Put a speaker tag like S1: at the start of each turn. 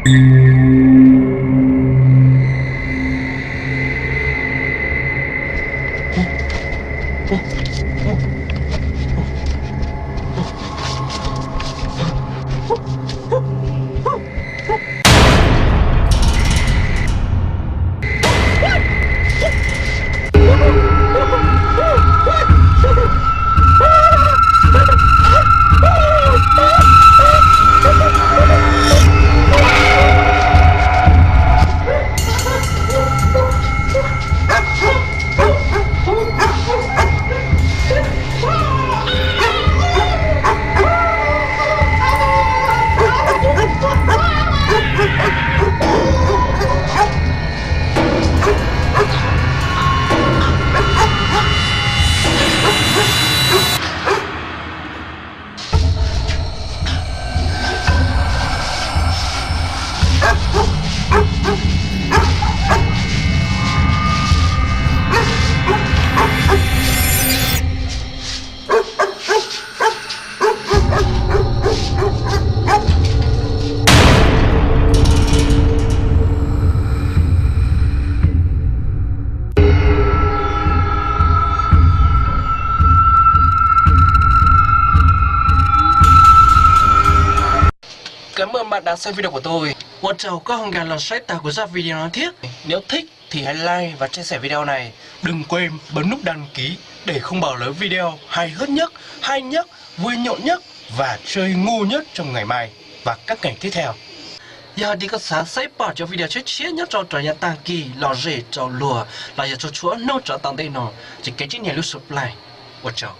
S1: Cảm ơn bạn đã xem video của tôi. Quan trọng có không gà là sách tạo của ra video nó thiết. Nếu thích thì hãy like và chia sẻ video này. Đừng quên bấm nút đăng ký để không bỏ lỡ video hay hot nhất, hay nhất, vui nhộn nhất và chơi ngu nhất trong ngày mai và các ngày tiếp theo. Giờ đi có sáng xây bỏ cho video chết chết nhất cho trò nhà tàng kỳ, lò rể, trò lùa, là giờ cho chúa nâu trò tàng đây nó. Chỉ cái chiếc nhà lưu sụp lại. Quan trọng.